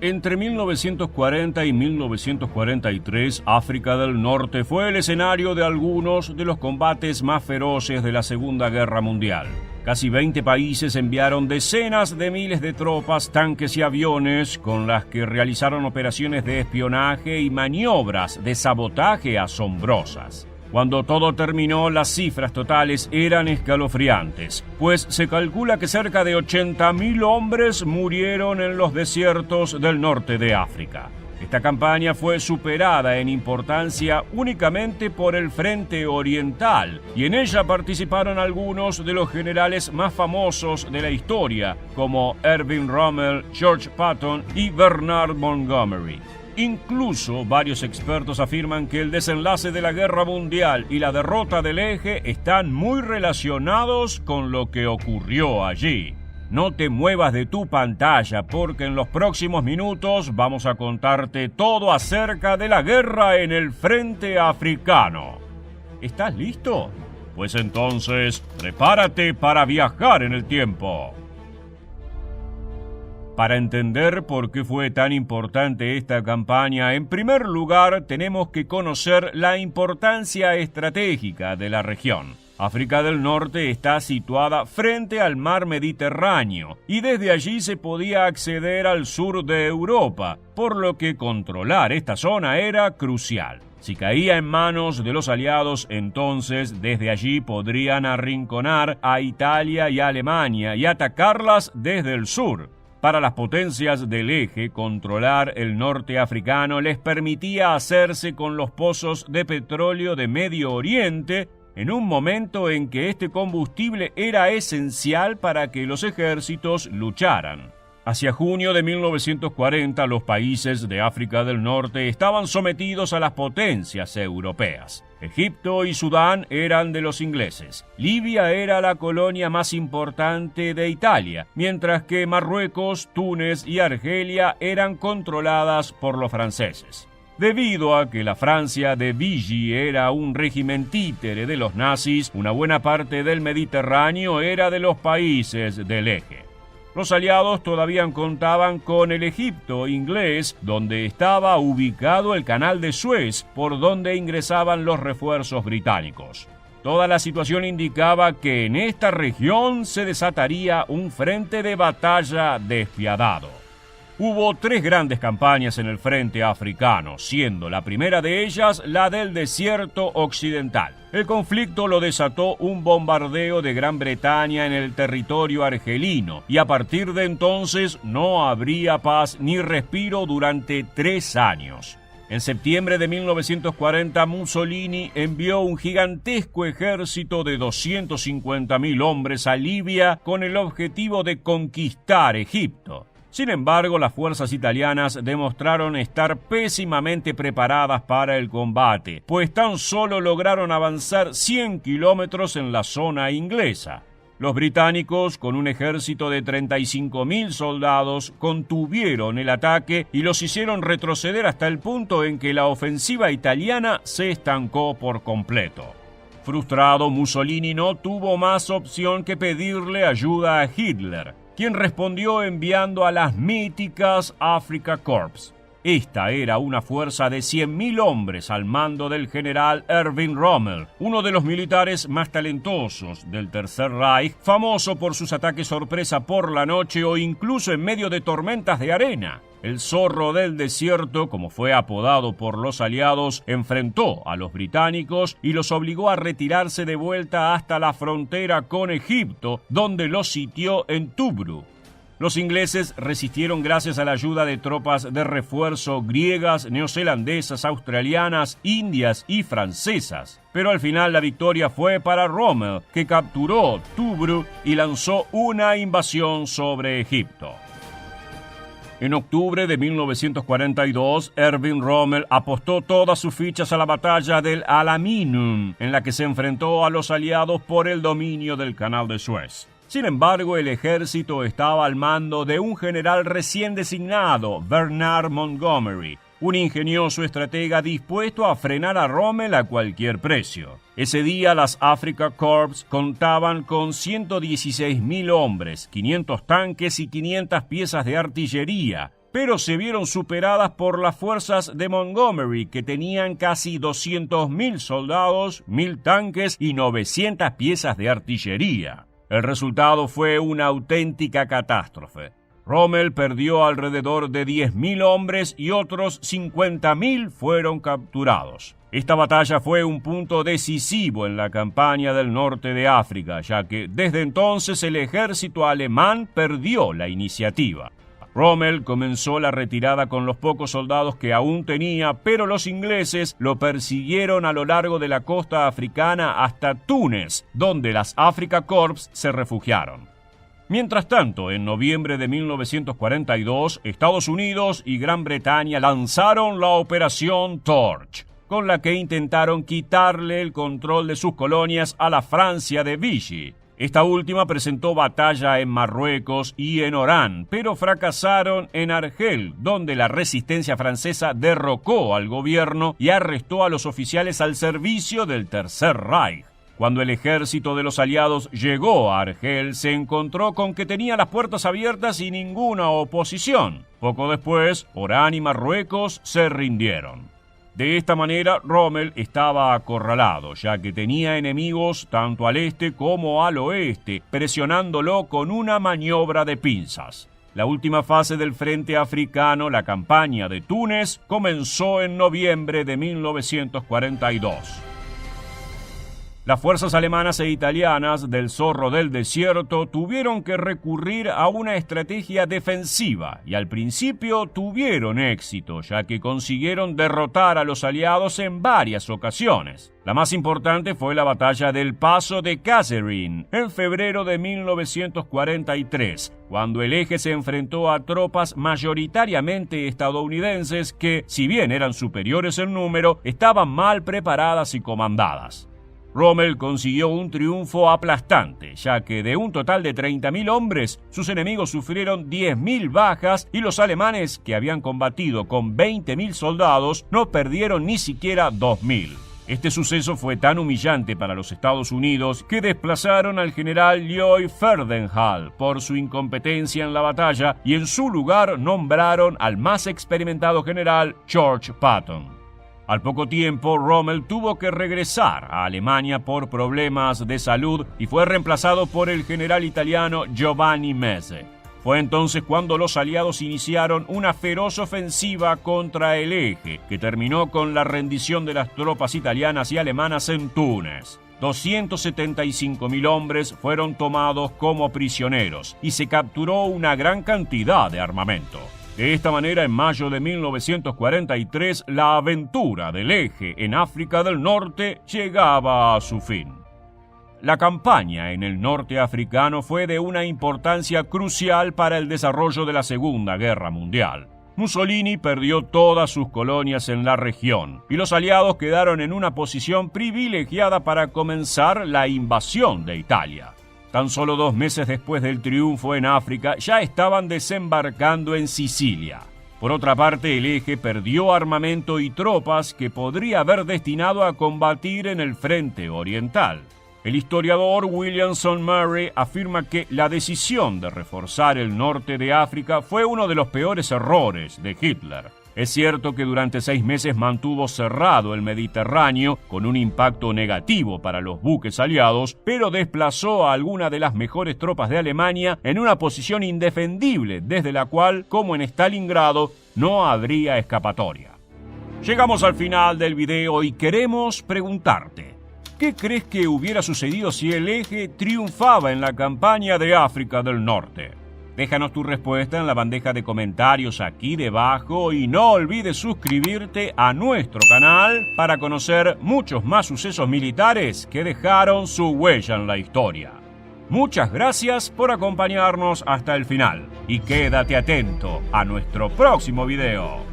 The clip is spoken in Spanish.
Entre 1940 y 1943, África del Norte fue el escenario de algunos de los combates más feroces de la Segunda Guerra Mundial. Casi 20 países enviaron decenas de miles de tropas, tanques y aviones, con las que realizaron operaciones de espionaje y maniobras de sabotaje asombrosas. Cuando todo terminó, las cifras totales eran escalofriantes, pues se calcula que cerca de 80.000 hombres murieron en los desiertos del norte de África. Esta campaña fue superada en importancia únicamente por el Frente Oriental, y en ella participaron algunos de los generales más famosos de la historia, como Erwin Rommel, George Patton y Bernard Montgomery. Incluso varios expertos afirman que el desenlace de la Guerra Mundial y la derrota del Eje están muy relacionados con lo que ocurrió allí. No te muevas de tu pantalla porque en los próximos minutos vamos a contarte todo acerca de la guerra en el frente africano. ¿Estás listo? Pues entonces, prepárate para viajar en el tiempo. Para entender por qué fue tan importante esta campaña, en primer lugar tenemos que conocer la importancia estratégica de la región. África del Norte está situada frente al mar Mediterráneo y desde allí se podía acceder al sur de Europa, por lo que controlar esta zona era crucial. Si caía en manos de los aliados, entonces desde allí podrían arrinconar a Italia y a Alemania y atacarlas desde el sur. Para las potencias del Eje, controlar el norte africano les permitía hacerse con los pozos de petróleo de Medio Oriente en un momento en que este combustible era esencial para que los ejércitos lucharan. Hacia junio de 1940, los países de África del Norte estaban sometidos a las potencias europeas. Egipto y Sudán eran de los ingleses. Libia era la colonia más importante de Italia, mientras que Marruecos, Túnez y Argelia eran controladas por los franceses. Debido a que la Francia de Vichy era un régimen títere de los nazis, una buena parte del Mediterráneo era de los países del Eje. Los aliados todavía contaban con el Egipto inglés, donde estaba ubicado el Canal de Suez, por donde ingresaban los refuerzos británicos. Toda la situación indicaba que en esta región se desataría un frente de batalla despiadado. Hubo 3 grandes campañas en el frente africano, siendo la primera de ellas la del desierto occidental. El conflicto lo desató un bombardeo de Gran Bretaña en el territorio argelino, y a partir de entonces no habría paz ni respiro durante 3 años. En septiembre de 1940, Mussolini envió un gigantesco ejército de 250.000 hombres a Libia con el objetivo de conquistar Egipto. Sin embargo, las fuerzas italianas demostraron estar pésimamente preparadas para el combate, pues tan solo lograron avanzar 100 kilómetros en la zona inglesa. Los británicos, con un ejército de 35.000 soldados, contuvieron el ataque y los hicieron retroceder hasta el punto en que la ofensiva italiana se estancó por completo. Frustrado, Mussolini no tuvo más opción que pedirle ayuda a Hitler, quien respondió enviando a las míticas Afrika Korps. Esta era una fuerza de 100.000 hombres al mando del general Erwin Rommel, uno de los militares más talentosos del Tercer Reich, famoso por sus ataques sorpresa por la noche o incluso en medio de tormentas de arena. El zorro del desierto, como fue apodado por los aliados, enfrentó a los británicos y los obligó a retirarse de vuelta hasta la frontera con Egipto, donde los sitió en Tobruk. Los ingleses resistieron gracias a la ayuda de tropas de refuerzo griegas, neozelandesas, australianas, indias y francesas. Pero al final la victoria fue para Rommel, que capturó Tobruk y lanzó una invasión sobre Egipto. En octubre de 1942, Erwin Rommel apostó todas sus fichas a la batalla del Alamein, en la que se enfrentó a los aliados por el dominio del Canal de Suez. Sin embargo, el ejército estaba al mando de un general recién designado, Bernard Montgomery, un ingenioso estratega dispuesto a frenar a Rommel a cualquier precio. Ese día las Afrika Korps contaban con 116.000 hombres, 500 tanques y 500 piezas de artillería, pero se vieron superadas por las fuerzas de Montgomery, que tenían casi 200.000 soldados, 1.000 tanques y 900 piezas de artillería. El resultado fue una auténtica catástrofe. Rommel perdió alrededor de 10.000 hombres y otros 50.000 fueron capturados. Esta batalla fue un punto decisivo en la campaña del norte de África, ya que desde entonces el ejército alemán perdió la iniciativa. Rommel comenzó la retirada con los pocos soldados que aún tenía, pero los ingleses lo persiguieron a lo largo de la costa africana hasta Túnez, donde las Afrika Korps se refugiaron. Mientras tanto, en noviembre de 1942, Estados Unidos y Gran Bretaña lanzaron la Operación Torch, con la que intentaron quitarle el control de sus colonias a la Francia de Vichy. Esta última presentó batalla en Marruecos y en Orán, pero fracasaron en Argel, donde la resistencia francesa derrocó al gobierno y arrestó a los oficiales al servicio del Tercer Reich. Cuando el ejército de los aliados llegó a Argel, se encontró con que tenía las puertas abiertas y ninguna oposición. Poco después, Orán y Marruecos se rindieron. De esta manera, Rommel estaba acorralado, ya que tenía enemigos tanto al este como al oeste, presionándolo con una maniobra de pinzas. La última fase del frente africano, la campaña de Túnez, comenzó en noviembre de 1942. Las fuerzas alemanas e italianas del Zorro del Desierto tuvieron que recurrir a una estrategia defensiva y al principio tuvieron éxito, ya que consiguieron derrotar a los aliados en varias ocasiones. La más importante fue la batalla del Paso de Kasserine en febrero de 1943, cuando el eje se enfrentó a tropas mayoritariamente estadounidenses que, si bien eran superiores en número, estaban mal preparadas y comandadas. Rommel consiguió un triunfo aplastante, ya que de un total de 30.000 hombres, sus enemigos sufrieron 10.000 bajas y los alemanes, que habían combatido con 20.000 soldados, no perdieron ni siquiera 2.000. Este suceso fue tan humillante para los Estados Unidos que desplazaron al general Lloyd Ferdenhall por su incompetencia en la batalla y en su lugar nombraron al más experimentado general George Patton. Al poco tiempo, Rommel tuvo que regresar a Alemania por problemas de salud y fue reemplazado por el general italiano Giovanni Mese. Fue entonces cuando los aliados iniciaron una feroz ofensiva contra el eje, que terminó con la rendición de las tropas italianas y alemanas en Túnez. 275.000 hombres fueron tomados como prisioneros y se capturó una gran cantidad de armamento. De esta manera, en mayo de 1943, la aventura del eje en África del Norte llegaba a su fin. La campaña en el norte africano fue de una importancia crucial para el desarrollo de la Segunda Guerra Mundial. Mussolini perdió todas sus colonias en la región y los aliados quedaron en una posición privilegiada para comenzar la invasión de Italia. Tan solo 2 meses después del triunfo en África, ya estaban desembarcando en Sicilia. Por otra parte, el eje perdió armamento y tropas que podría haber destinado a combatir en el frente oriental. El historiador Williamson Murray afirma que la decisión de reforzar el norte de África fue uno de los peores errores de Hitler. Es cierto que durante 6 meses mantuvo cerrado el Mediterráneo con un impacto negativo para los buques aliados, pero desplazó a algunas de las mejores tropas de Alemania en una posición indefendible desde la cual, como en Stalingrado, no habría escapatoria. Llegamos al final del video y queremos preguntarte: ¿qué crees que hubiera sucedido si el eje triunfaba en la campaña de África del Norte? Déjanos tu respuesta en la bandeja de comentarios aquí debajo y no olvides suscribirte a nuestro canal para conocer muchos más sucesos militares que dejaron su huella en la historia. Muchas gracias por acompañarnos hasta el final y quédate atento a nuestro próximo video.